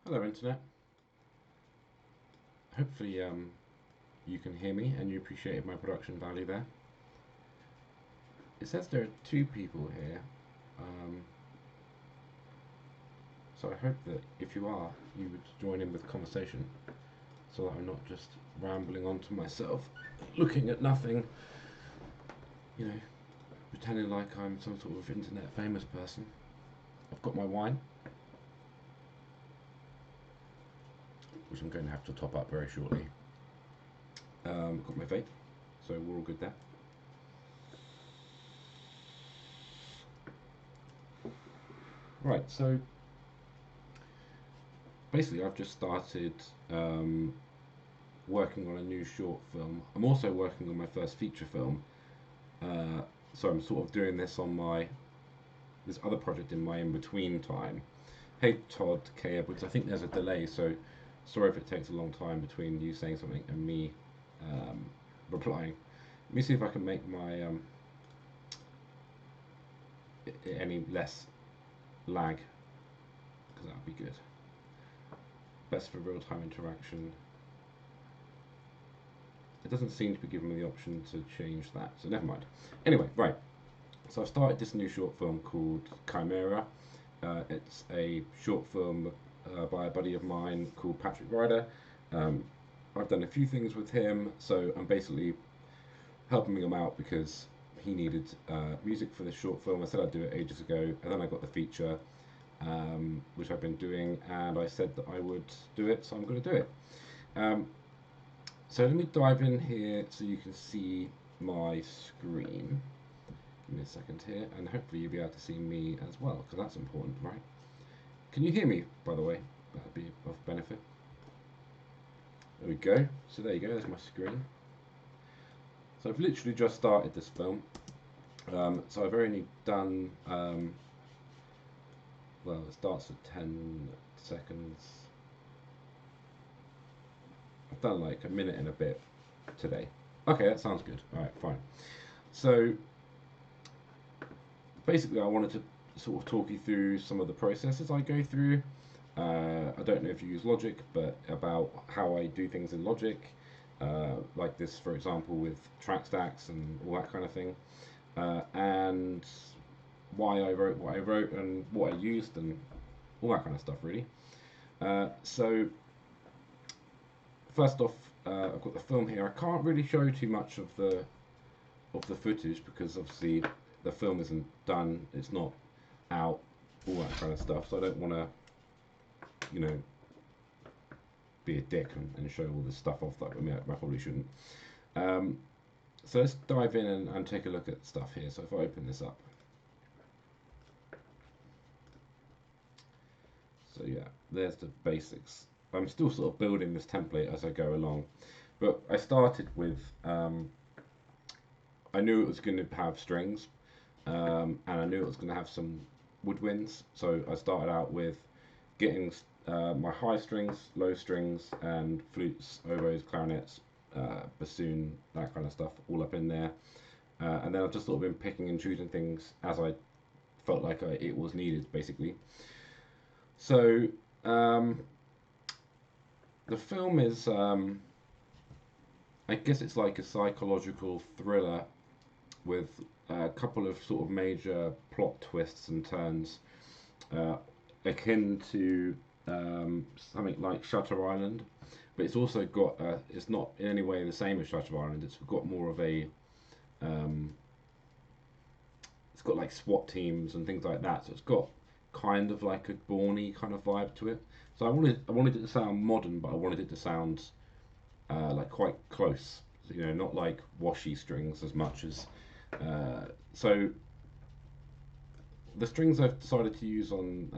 Hello, Internet. Hopefully, you can hear me and you appreciated my production value there. It says there are two people here, um, so I hope that if you are, you would join in with the conversation so that I'm not just rambling on to myself, looking at nothing, you know, pretending like I'm some sort of internet famous person. I've got my wine, which I'm going to have to top up very shortly. Got my vape, so we're all good there. Right, so basically, I've just started working on a new short film. I'm also working on my first feature film, uh, so I'm sort of doing this on this other project in my in between time. Hey Todd, Caleb, because I think there's a delay, so sorry if it takes a long time between you saying something and me um, replying. Let me see if I can make my any less lag, because that would be good. Best for real-time interaction. It doesn't seem to be giving me the option to change that, so never mind. Anyway, right. So I've started this new short film called Chimera. It's a short film by a buddy of mine called Patrick Ryder. Um, I've done a few things with him, so I'm basically helping him out because he needed music for this short film. I said I'd do it ages ago, and then I got the feature, which I've been doing, and I said that I would do it, so I'm going to do it. Um, so let me dive in here so you can see my screen. Give me a second here, and hopefully you'll be able to see me as well, because that's important, right? Can you hear me, by the way? That'd be of benefit. There we go. So there you go, there's my screen. So I've literally just started this film. So I've only done, well, it starts at 10 seconds. I've done like a minute and a bit today. Okay, that sounds good. Alright, fine. So basically I wanted to sort of talk you through some of the processes I go through. I don't know if you use Logic, but about how I do things in Logic, like this, for example, with track stacks and all that kind of thing, and why I wrote what I wrote and what I used and all that kind of stuff, really. So first off, I've got the film here. I can't really show too much of the footage because obviously the film isn't done, it's not out, all that kind of stuff. So I don't want to, you know, be a dick and show all this stuff off that I probably shouldn't. So let's dive in and take a look at stuff here. So if I open this up, so yeah, there's the basics. I'm still sort of building this template as I go along, but I started with I knew it was going to have strings, and I knew it was going to have some woodwinds. So I started out with getting my high strings, low strings, and flutes, oboes, clarinets, bassoon, that kind of stuff, all up in there. And then I've just sort of been picking and choosing things as I felt like it was needed, basically. So the film is, I guess it's like a psychological thriller with a couple of sort of major plot twists and turns, akin to something like Shutter Island, but it's also got it's not in any way the same as Shutter Island. It's got more of a it's got like SWAT teams and things like that. So it's got kind of like a Bourne-y kind of vibe to it. So I wanted it to sound modern, but I wanted it to sound like quite close. So, you know, not like washy strings as much as. So the strings I've decided to use on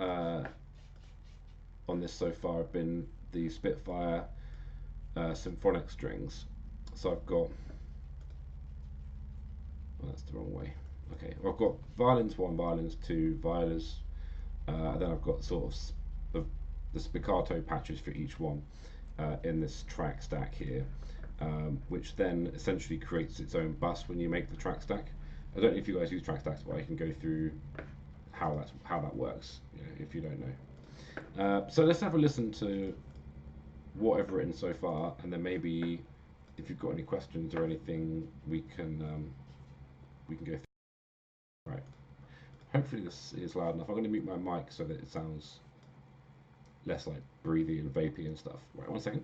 this so far have been the Spitfire symphonic strings. So I've got, well, that's the wrong way. Okay, well, I've got violins 1, violins 2, violas. Then I've got sort of the spiccato patches for each one in this track stack here, which then essentially creates its own bus when you make the track stack. I don't know if you guys use track stacks, but I can go through how that works, you know, if you don't know. So let's have a listen to what I've written so far, and then maybe if you've got any questions or anything, we can go through. Right. Hopefully this is loud enough. I'm going to mute my mic so that it sounds less like breathy and vapey and stuff. Right, 1 second.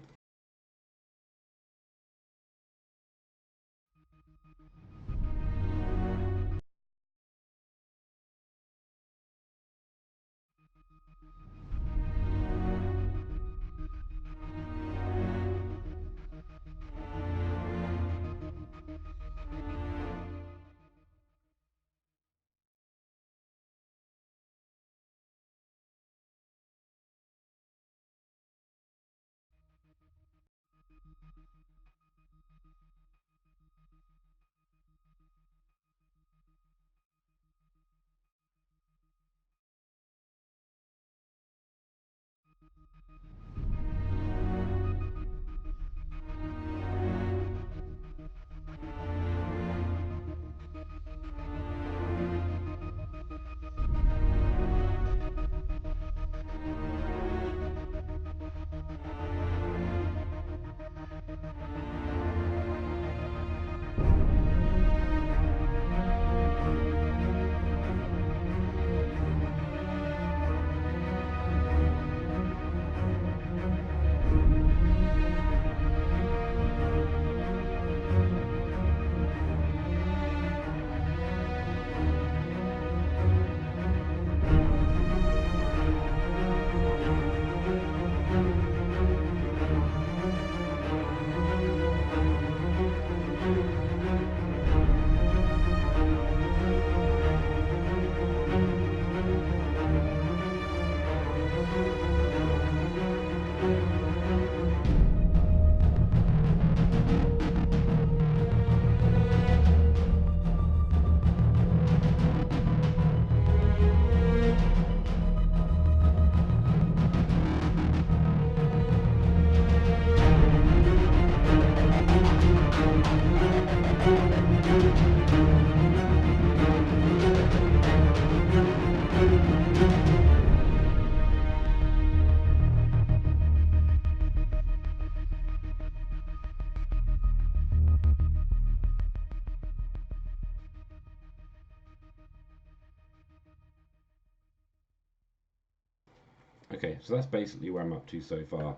Okay, so that's basically where I'm up to so far.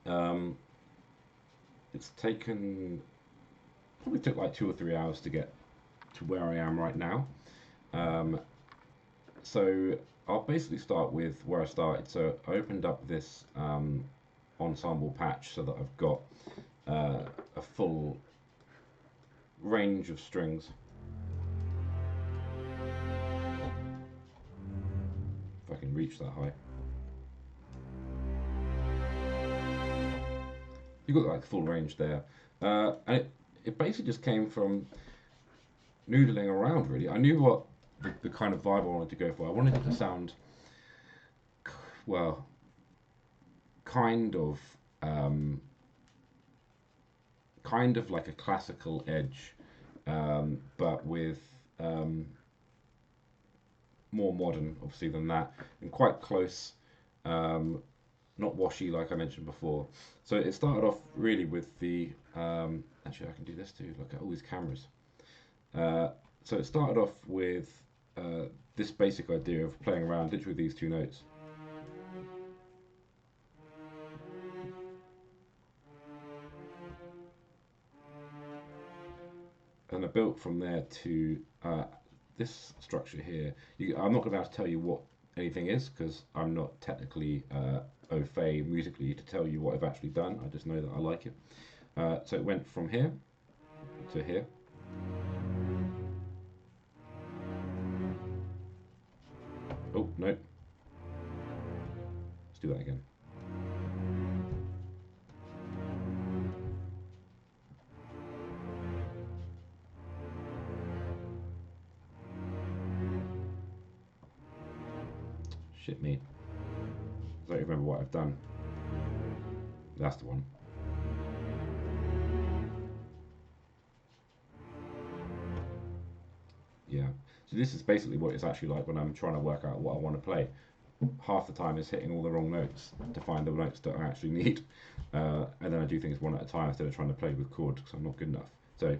Um, it's taken probably took like 2 or 3 hours to get to where I am right now. Um, so I'll basically start with where I started. So I opened up this ensemble patch so that I've got a full range of strings. If I can reach that high. You've got like full range there. And it basically just came from noodling around really. I knew what the kind of vibe I wanted to go for. I wanted it to sound, well, kind of um, kind of like a classical edge, but with more modern, obviously, than that, and quite close, not washy like I mentioned before. So it started off really with the. Actually, I can do this too. Look at all these cameras. So it started off with this basic idea of playing around literally with these two notes. And I built from there to this structure here. I'm not going to be able to tell you what anything is because I'm not technically au fait musically to tell you what I've actually done. I just know that I like it. So it went from here to here. Oh, no. Let's do that again. Shit me. I don't remember what I've done. That's the one. Yeah. So this is basically what it's actually like when I'm trying to work out what I want to play. half the time is hitting all the wrong notes to find the notes that I actually need. And then I do things one at a time instead of trying to play with chords because I'm not good enough. So.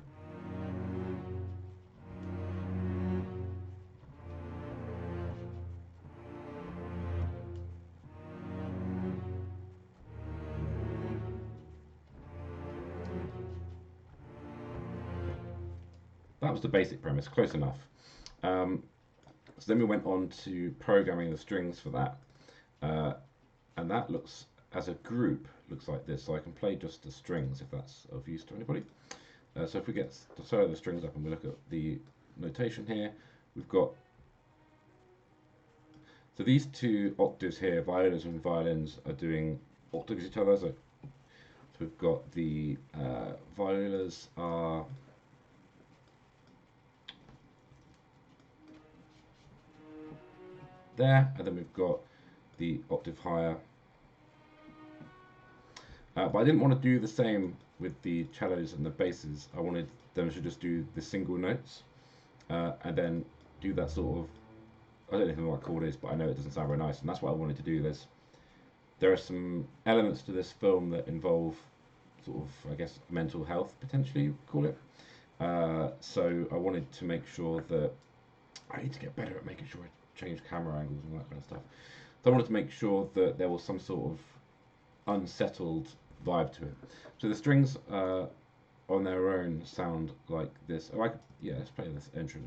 That was the basic premise, close enough. So then we went on to programming the strings for that. And that looks, as a group, looks like this. So I can play just the strings if that's of use to anybody. So if we get to solo the strings up and we look at the notation here, we've got, so these two octaves here, violas and violins, are doing octaves each other. So we've got the violas are there, and then we've got the octave higher. But I didn't want to do the same with the cellos and the basses. I wanted them to just do the single notes and then do that sort of, I don't know what chord it is, but I know it doesn't sound very nice, and that's what I wanted to do. There are some elements to this film that involve sort of, I guess, mental health, potentially, you could call it. So I wanted to make sure that, I need to get better at making sure I change camera angles and all that kind of stuff. So I wanted to make sure that there was some sort of unsettled vibe to it. So the strings on their own sound like this. Oh, yeah, let's play this intro.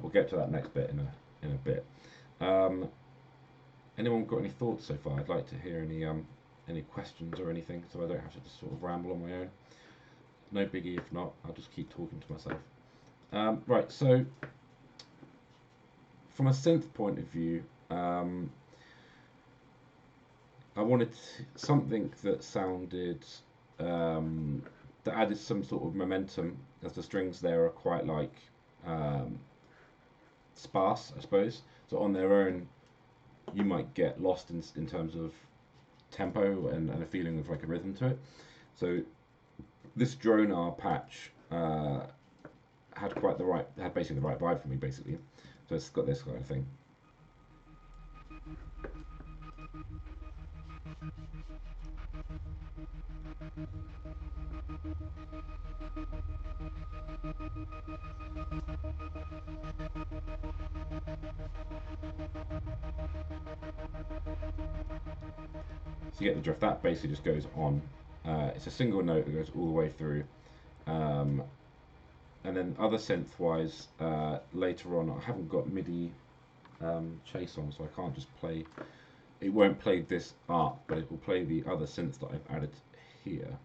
We'll get to that next bit in a bit. Anyone got any thoughts so far? I'd like to hear any questions or anything, so I don't have to just sort of ramble on my own. No biggie if not. I'll just keep talking to myself. Right, so from a synth point of view, I wanted something that sounded that added some sort of momentum, as the strings there are quite like sparse, I suppose. So on their own, you might get lost in terms of tempo and a feeling of like a rhythm to it. So this dronar patch had basically the right vibe for me, basically. So it's got this kind of thing. So you get the drift. That basically just goes on. It's a single note that goes all the way through. And then other synth-wise, later on, I haven't got MIDI chase on, so I can't just play. It won't play this arc, but it will play the other synths that I've added here.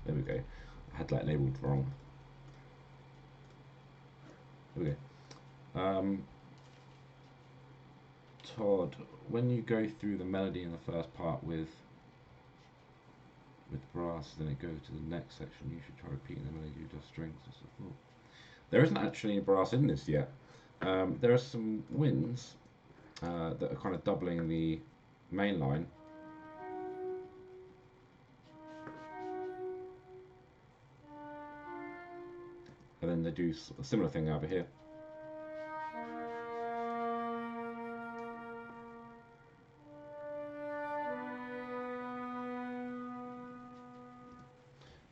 There we go. I had that labelled wrong. There we go. Todd, when you go through the melody in the first part with brass, then it goes to the next section, you should try repeating the melody with just strings and stuff. There isn't actually any brass in this yet. There are some winds that are kind of doubling the main line. And then they do a similar thing over here.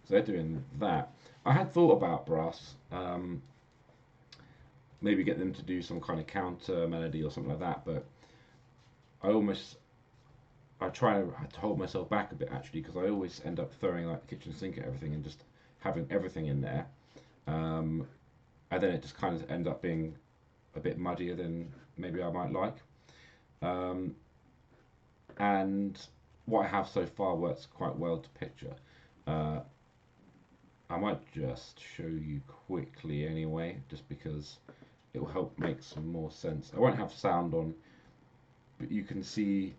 So they're doing that. I had thought about brass, maybe get them to do some kind of counter melody or something like that. But I try to hold myself back a bit actually, because I always end up throwing like the kitchen sink at everything and just having everything in there, and then it just kind of ends up being a bit muddier than maybe I might like. Um, and what I have so far works quite well to picture. Uh, I might just show you quickly anyway, just because it will help make some more sense. I won't have sound on, but you can see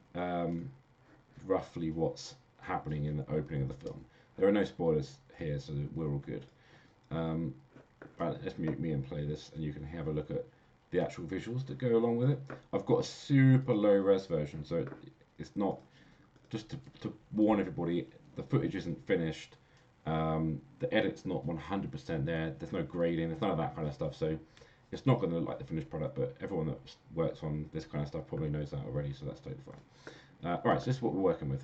roughly what's happening in the opening of the film. There are no spoilers here, so we're all good. Right, let's mute me and play this, and you can have a look at the actual visuals that go along with it. I've got a super low res version, so it's not, just to warn everybody, the footage isn't finished. The edit's not 100% there. There's no grading. There's none of that kind of stuff. So it's not going to look like the finished product. But everyone that works on this kind of stuff probably knows that already. So that's totally fine. All right. So this is what we're working with.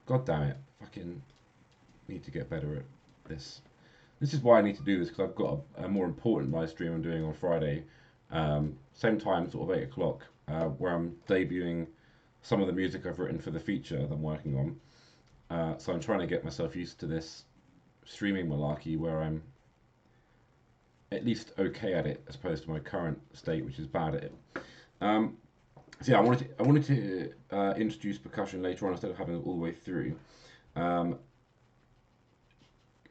God damn it! Fucking need to get better at this. This is why I need to do this, because I've got a more important live stream I'm doing on Friday, same time, sort of 8 o'clock, where I'm debuting some of the music I've written for the feature that I'm working on. So I'm trying to get myself used to this streaming malarkey where I'm at least okay at it, as opposed to my current state, which is bad at it. So yeah, I wanted to introduce percussion later on instead of having it all the way through, and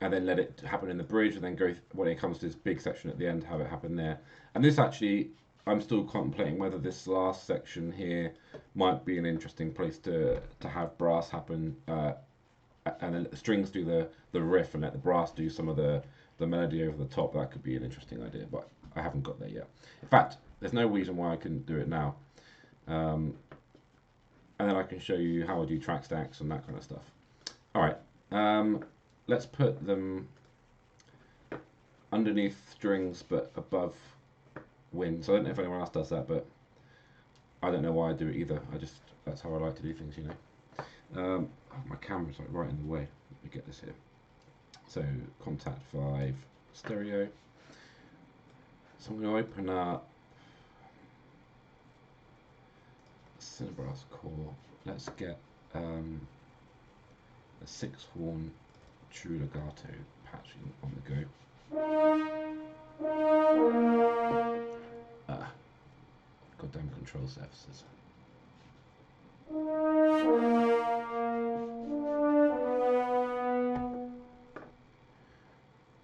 then let it happen in the bridge, and then go when it comes to this big section at the end, have it happen there. And this actually, I'm still contemplating whether this last section here might be an interesting place to have brass happen, and then let the strings do the riff, and let the brass do some of the melody over the top. That could be an interesting idea, but I haven't got there yet. In fact, there's no reason why I couldn't do it now. And then I can show you how I do track stacks and that kind of stuff. All right, let's put them underneath strings but above wind. So I don't know if anyone else does that, but I don't know why I do it either. That's how I like to do things, you know. My camera's like right in the way. Let me get this here. So contact 5 stereo. So I'm going to open up Cinebrass core. Let's get a 6-horn true legato patching on the go. Goddamn control surfaces.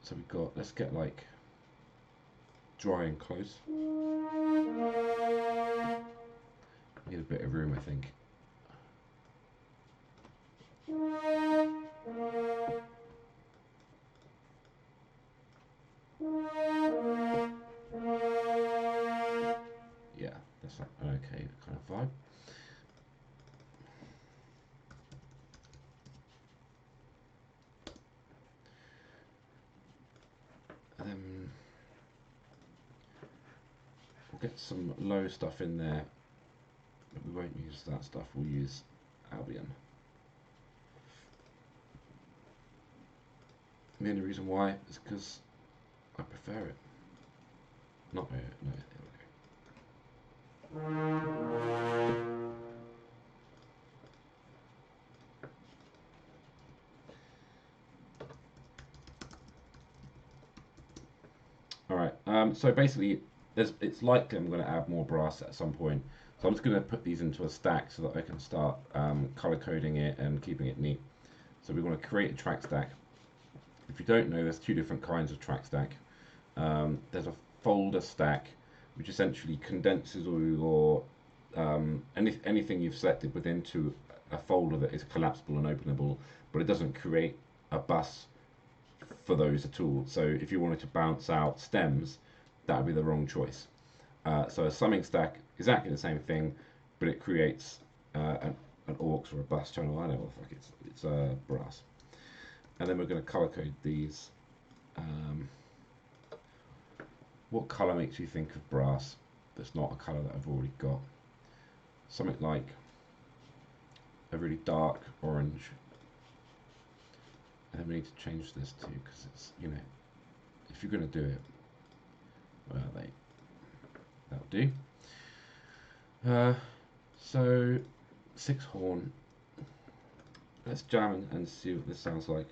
So we've got, let's get like dry and close. Need a bit of room, I think. Yeah, that's like okay kind of vibe. And then we'll get some low stuff in there, but we won't use that stuff, we'll use Albion. The only reason why is because I prefer it. Not no, there we go. Alright, so basically it's likely I'm going to add more brass at some point. So I'm just going to put these into a stack so that I can start color coding it and keeping it neat. So we want to create a track stack. If you don't know, there's two different kinds of track stack. There's a folder stack, which essentially condenses all your anything you've selected within to a folder that is collapsible and openable, but it doesn't create a bus for those at all. So if you wanted to bounce out stems, that would be the wrong choice. So a summing stack, exactly the same thing, but it creates an aux or a bus channel. I don't know what the fuck it's brass. And then we're going to color code these. What color makes you think of brass that's not a color that I've already got? Something like a really dark orange. And then we need to change this too, because it's, you know, if you're going to do it, well, that'll do. So 6 horn. Let's jam and see what this sounds like.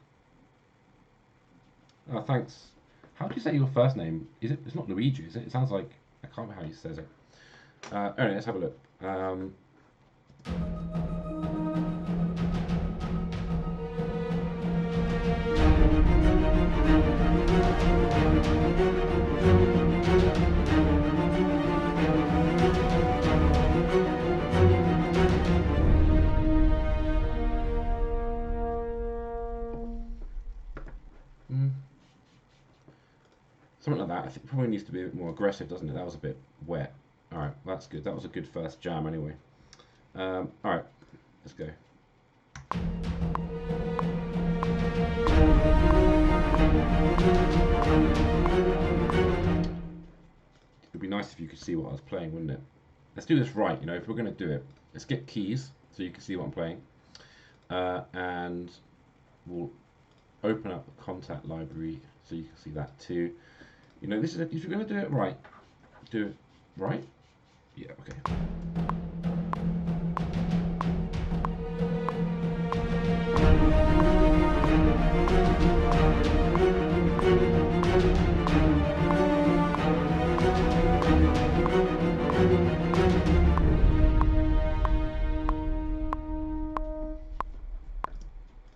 Oh, thanks. How do you say your first name? Is it? It's not Luigi, is it? It sounds like, I can't remember how he says it. Anyway, let's have a look. Something like that. I think it probably needs to be a bit more aggressive, doesn't it? That was a bit wet. Alright, that's good. That was a good first jam anyway. Alright, let's go. It'd be nice if you could see what I was playing, wouldn't it? Let's do this right, you know, if we're going to do it. Let's get keys so you can see what I'm playing. And we'll open up the contact library so you can see that too. You know, this is if you're going to do it right, do it right. Yeah, okay.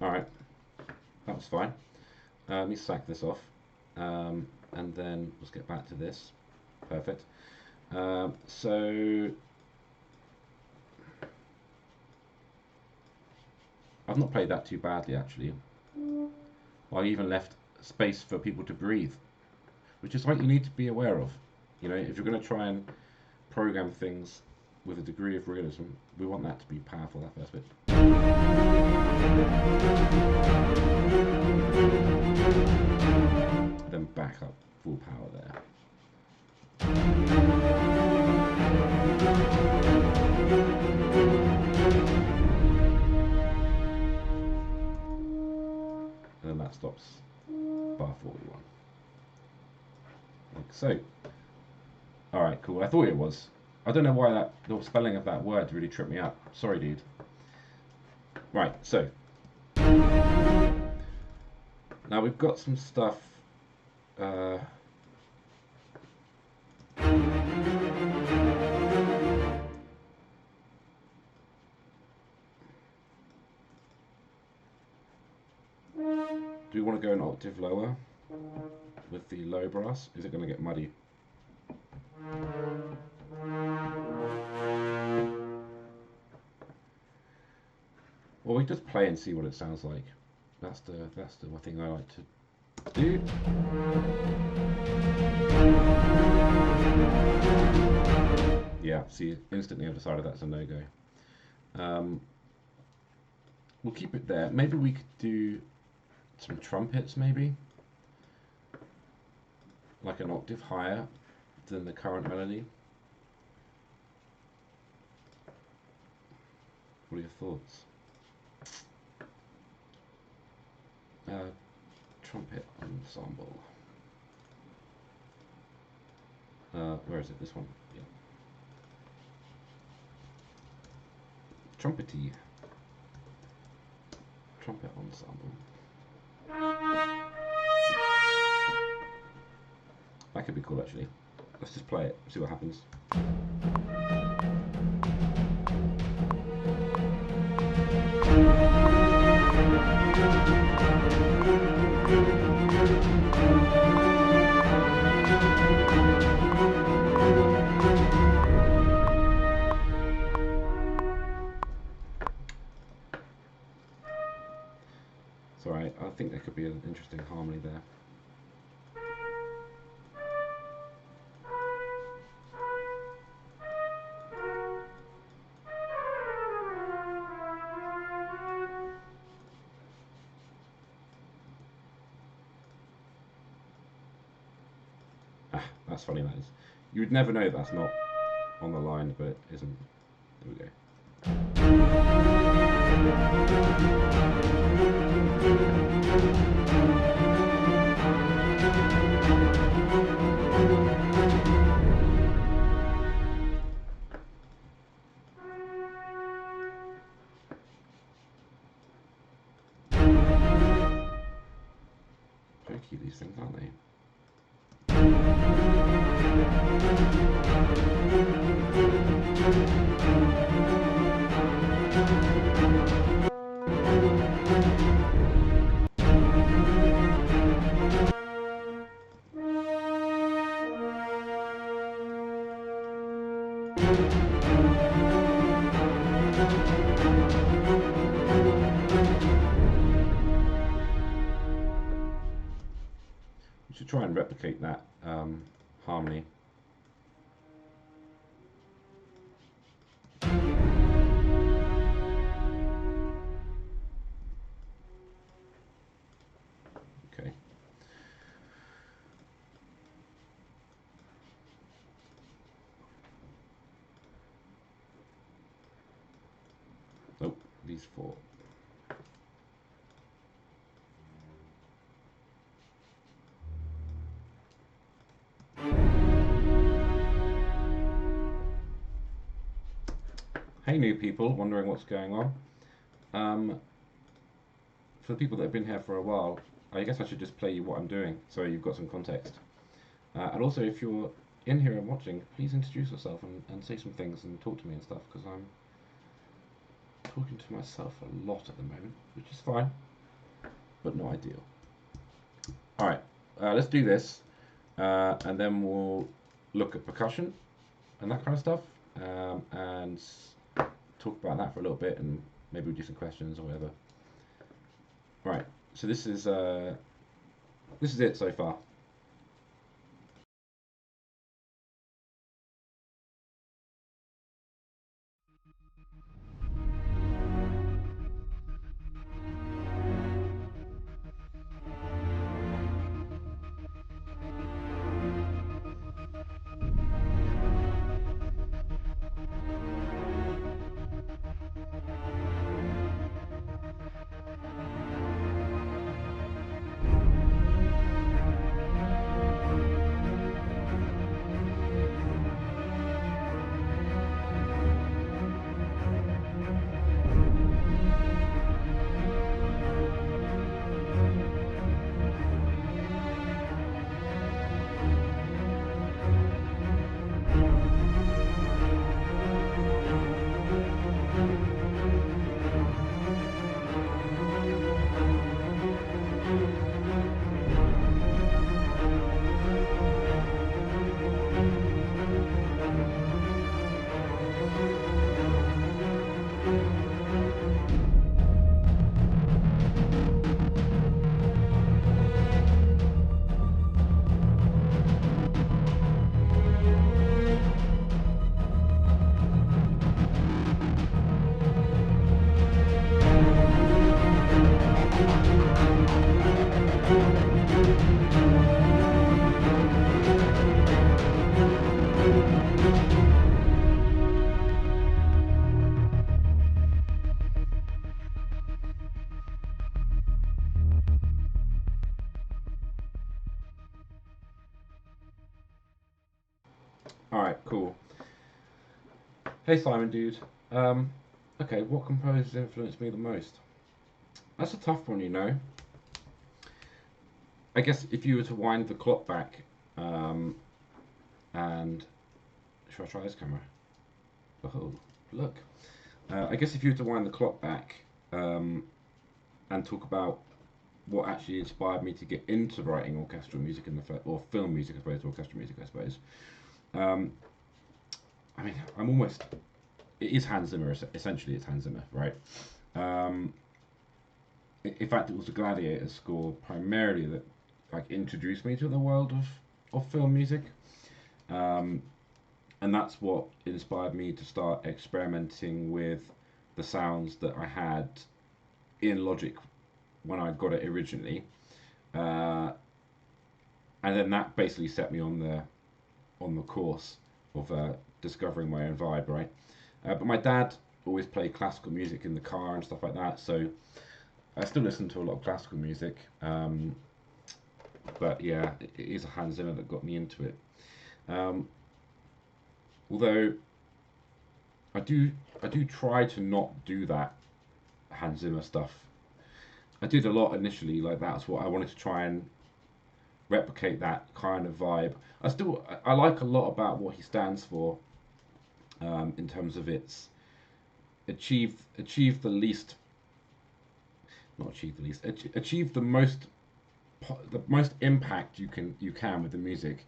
Alright, that was fine. Let me sack this off. And then let's get back to this. Perfect. So I've not played that too badly actually. I even left space for people to breathe, which is something you need to be aware of. You know, if you're going to try and program things with a degree of realism, we want that to be powerful, that first bit. Then back up full power there. And then that stops bar 41. Like so. Alright, cool. I thought it was. I don't know why the spelling of that word really tripped me up. Sorry, dude. Right, so. Now we've got some stuff. Do we want to go an octave lower with the low brass? Is it going to get muddy? Well, we just play and see what it sounds like. That's the one thing I like to do. Yeah, see, instantly I've decided that's a no-go. We'll keep it there. Maybe we could do some trumpets, maybe? Like an octave higher than the current melody. What are your thoughts? Trumpet ensemble. Where is it? This one. Yeah. Trumpety. Trumpet ensemble. That could be cool, actually. Let's just play it, see what happens. It's alright, I think there could be an interesting harmony there. That's funny, that is. You would never know that's not on the line, but it isn't. There we go. Tricky, these things, aren't they? We should try and replicate that harmony. Okay. Nope, these four. Hey new people, wondering what's going on. For the people that have been here for a while, I guess I should just play you what I'm doing so you've got some context. And also, if you're in here and watching, please introduce yourself and say some things and talk to me and stuff, because I'm talking to myself a lot at the moment, which is fine, but not ideal. Alright, let's do this, and then we'll look at percussion and that kind of stuff, and talk about that for a little bit, and maybe we'll do some questions or whatever. Right, so this is it so far. Hey Simon, dude. Um, okay, what composers influenced me the most? That's a tough one, you know. I guess if you were to wind the clock back, um, and should I try this camera? Oh, look. I guess if you were to wind the clock back, um, and talk about what actually inspired me to get into writing orchestral music in the or film music, I suppose, orchestral music, I suppose. Um, I mean, I'm almost. It is Hans Zimmer. Essentially, it's Hans Zimmer, right? Um, in fact, it was the Gladiator score primarily that like introduced me to the world of film music, um, and that's what inspired me to start experimenting with the sounds that I had in Logic when I got it originally, uh, and then that basically set me on the course of discovering my own vibe, right? But my dad always played classical music in the car and stuff like that, so I still listen to a lot of classical music. But yeah, it is Hans Zimmer that got me into it. Um, although I do I do try to not do that Hans Zimmer stuff. I did a lot initially, like that's what I wanted to try and replicate that kind of vibe. I like a lot about what he stands for, in terms of its achieve the least, not achieve the least, achieve the most impact you can with the music,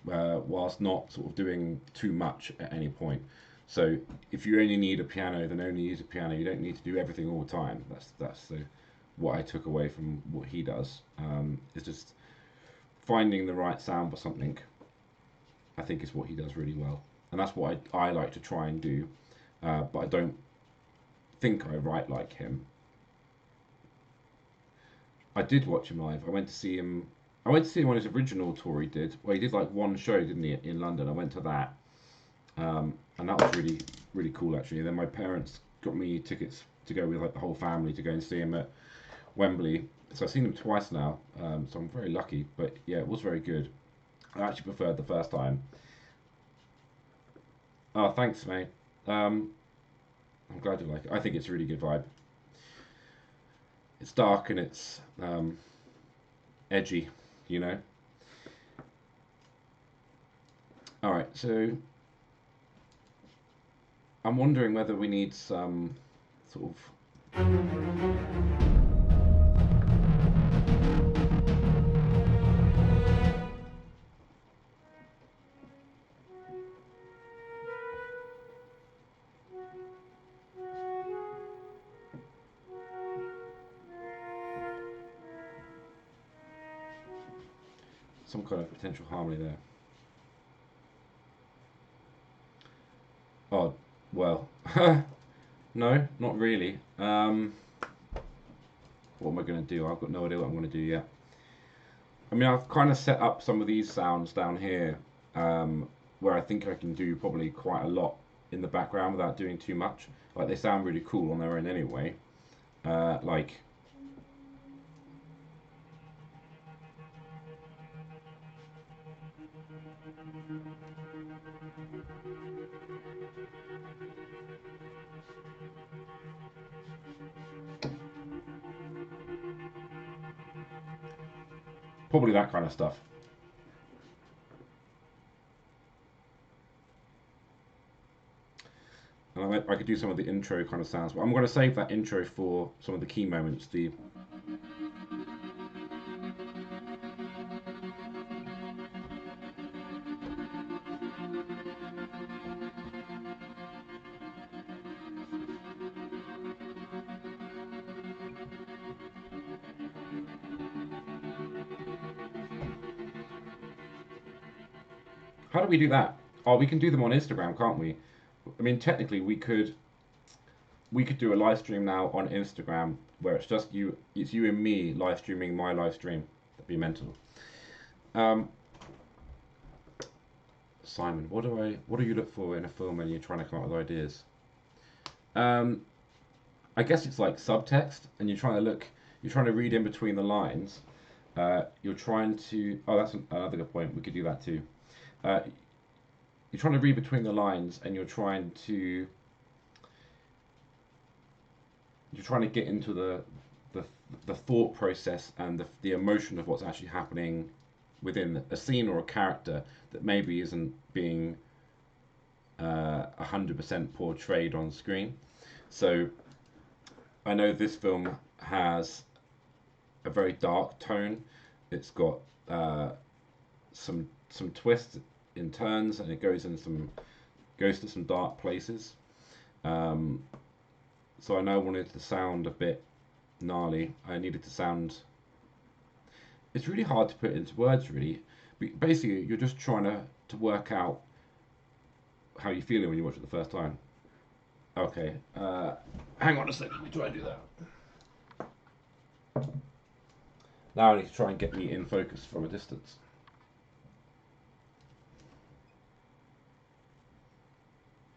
whilst not sort of doing too much at any point. So if you only need a piano, then only use a piano. You don't need to do everything all the time. What I took away from what he does. Is just finding the right sound for something. I think is what he does really well, and that's what I like to try and do. But I don't think I write like him. I did watch him live. I went to see him. I went to see him on his original tour he did. Well, he did like one show, didn't he, in London? I went to that, and that was really cool actually. And then my parents got me tickets to go with like the whole family to go and see him at Wembley. So I've seen him twice now, so I'm very lucky. But yeah, it was very good. I actually preferred the first time. Oh, thanks, mate. Um, I'm glad you like it. I think it's a really good vibe. It's dark and it's edgy, you know. All right, so I'm wondering whether we need some sort of some kind of potential harmony there. Oh, well, no, not really. What am I going to do? I've got no idea what I'm going to do yet. I mean, I've kind of set up some of these sounds down here, where I think I can do probably quite a lot in the background without doing too much. Like they sound really cool on their own anyway. Like probably that kind of stuff. And I could do some of the intro kind of sounds, but I'm going to save that intro for some of the key moments. The how do we do that? Oh, we can do them on Instagram, can't we? I mean, technically, we could do a live stream now on Instagram where it's you and me live streaming my live stream. That'd be mental. Um, Simon, what do you look for in a film when you're trying to come up with ideas? Um, I guess it's like subtext, and you're trying to read in between the lines. You're trying to. Oh, that's another good point. We could do that too. Uh, you're trying to read between the lines, and you're trying to get into the, the thought process and the emotion of what's actually happening within a scene or a character that maybe isn't being 100% portrayed on screen. So I know this film has a very dark tone. It's got some twists in turns, and it goes to some dark places. So I know I wanted to sound a bit gnarly. I needed to sound. It's really hard to put into words, really. But basically, you're just trying to work out how you're feeling when you watch it the first time. Okay, hang on a second. Let me try and do that. Now I need to try and get me in focus from a distance.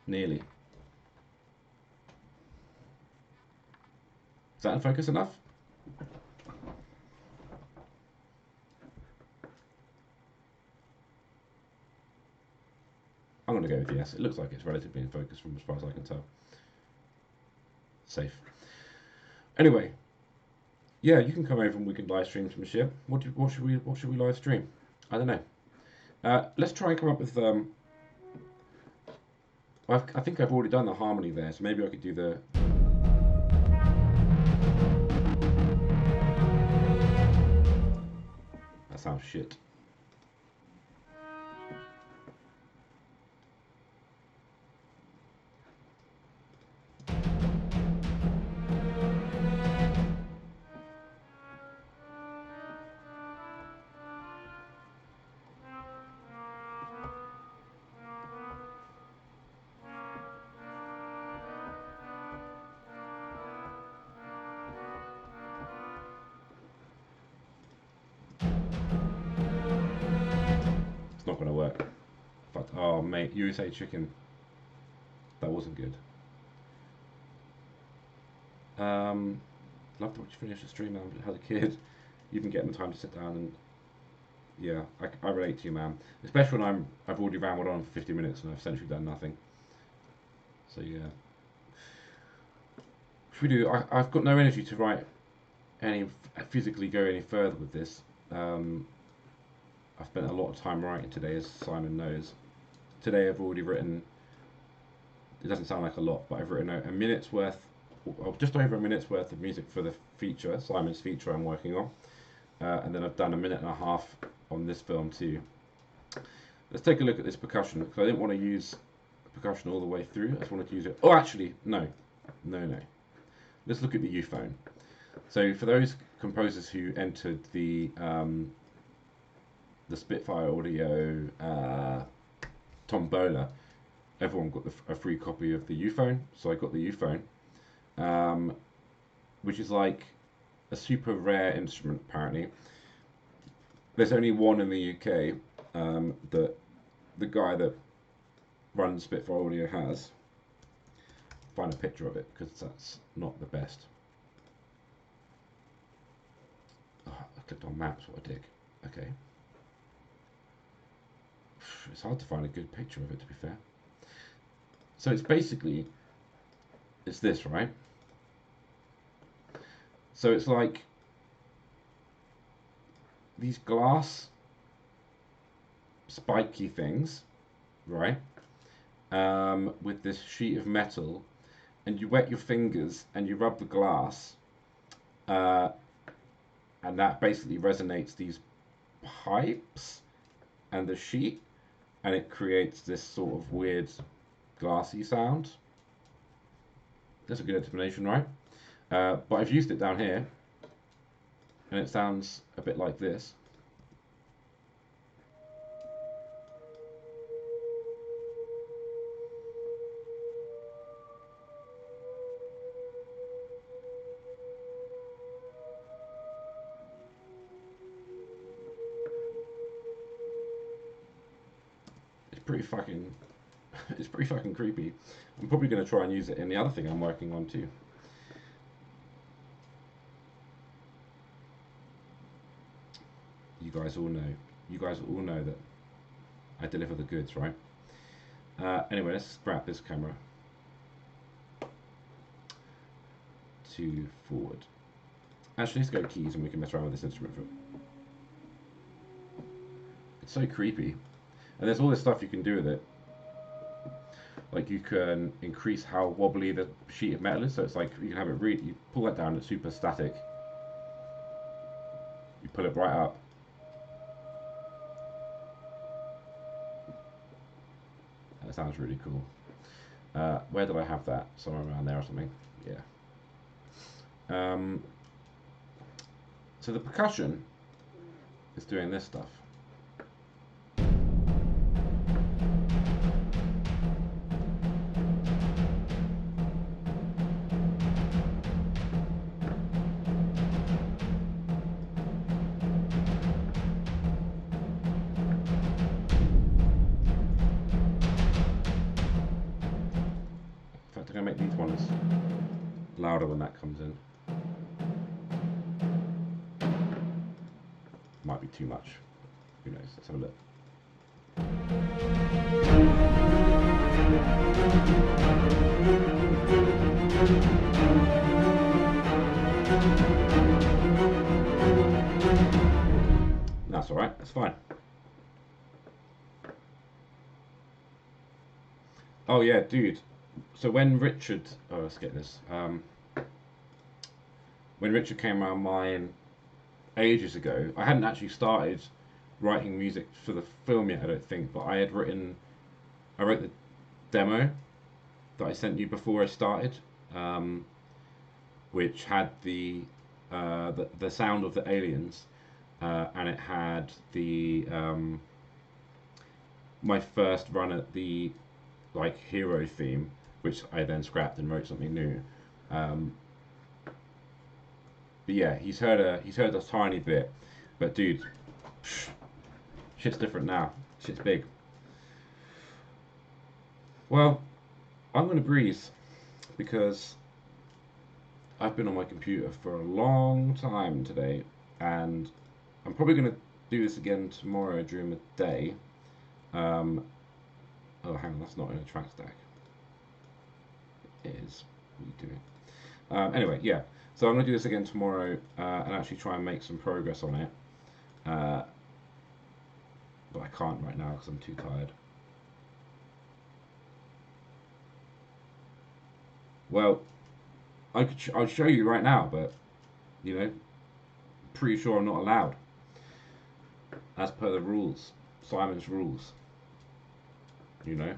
Nearly. Is that in focus enough? I'm going to go with yes. It looks like it's relatively in focus from as far as I can tell. Safe. Anyway, yeah, you can come over and we can live stream some shit. What should we live stream? I don't know. Let's try and come up with. I think I've already done the harmony there, so maybe I could do the. That sounds shit. It's not going to work. But, oh, mate, USA chicken. That wasn't good. Love to watch you finish the stream, man. As a kid, you can get the time to sit down and. Yeah, I relate to you, man. Especially when I've already rambled on for 50 minutes and I've essentially done nothing. So yeah. Should we do? I've got no energy to write physically go any further with this. I've spent a lot of time writing today, as Simon knows. Today I've already written. It doesn't sound like a lot, but I've written a minute's worth, or just over a minute's worth of music for the feature, Simon's feature I'm working on, and then I've done a minute and a half on this film too. Let's take a look at this percussion, because I didn't want to use percussion all the way through. I just wanted to use it. Oh, actually, no. Let's look at the euphone. So for those composers who entered the Spitfire Audio tombola, everyone got a free copy of the euphone. So I got the euphone, which is like a super rare instrument apparently. There's only one in the UK that the guy that runs Spitfire Audio has. Find a picture of it because that's not the best. Oh, I clicked on maps. What a dick. Okay. It's hard to find a good picture of it, to be fair. So it's basically, it's this, right? So it's like these glass spiky things, right? With this sheet of metal, and you wet your fingers and you rub the glass, and that basically resonates these pipes and the sheet, and it creates this sort of weird glassy sound. That's a good explanation, right? But I've used it down here, and it sounds a bit like this. It's pretty fucking creepy. I'm probably going to try and use it in the other thing I'm working on too. You guys all know that I deliver the goods, right? Anyway, let's grab this camera to forward. Actually, let's go keys and we can mess around with this instrument. It's so creepy. And there's all this stuff you can do with it. Like you can increase how wobbly the sheet of metal is. So it's like you can have it you pull that down, it's super static. You pull it right up. That sounds really cool. Where did I have that? Somewhere around there or something. Yeah. So the percussion is doing this stuff. In fact, I'm going to make these ones louder when that comes in. Might be too much. Who knows? Let's have a look. That's alright, that's fine. Oh yeah, dude. So when Richard, oh let's get this. When Richard came around mine ages ago, I hadn't actually started writing music for the film yet, I don't think, but I wrote the demo that I sent you before I started, which had the sound of the aliens, and it had the my first run at the like hero theme, which I then scrapped and wrote something new. But yeah, he's heard a tiny bit, but dude, shit's different now. Shit's big. Well, I'm gonna breeze because I've been on my computer for a long time today, and I'm probably gonna do this again tomorrow during the day. Oh, hang on, that's not in a track stack. It is. What are you doing? Anyway, yeah. So I'm going to do this again tomorrow and actually try and make some progress on it. But I can't right now because I'm too tired. Well, I'll show you right now, but you know, pretty sure I'm not allowed. As per the rules, Simon's rules. You know.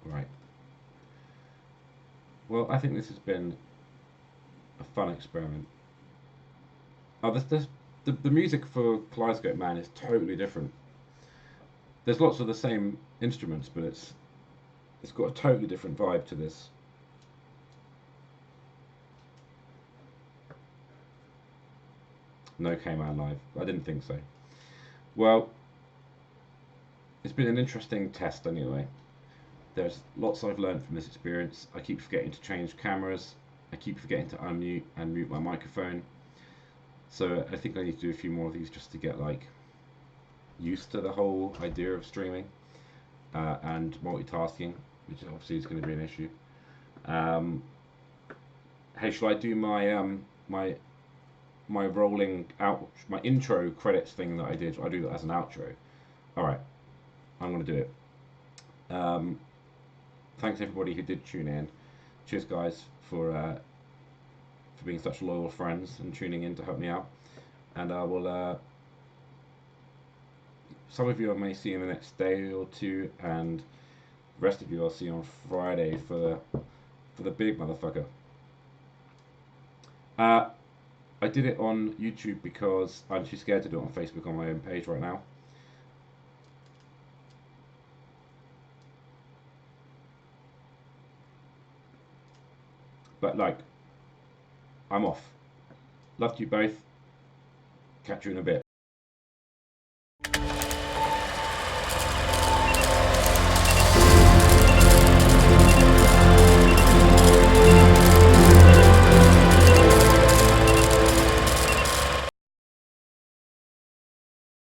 Right. Well, I think this has been a fun experiment. Oh, the music for Kaleidoscope Man is totally different. There's lots of the same instruments, but it's got a totally different vibe to this. No K-Man live. I didn't think so. Well, it's been an interesting test anyway. There's lots I've learned from this experience. I keep forgetting to change cameras. I keep forgetting to unmute and mute my microphone. So I think I need to do a few more of these just to get like used to the whole idea of streaming and multitasking, which obviously is going to be an issue. Hey, shall I do my my rolling out, my intro credits thing that I did? I do that as an outro. All right, I'm going to do it. Thanks everybody who did tune in. Cheers, guys, for being such loyal friends and tuning in to help me out. And I will. Some of you I may see in the next day or two, and the rest of you I'll see on Friday for the big motherfucker. I did it on YouTube because I'm too scared to do it on Facebook on my own page right now. But like, I'm off. Love to you both. Catch you in a bit.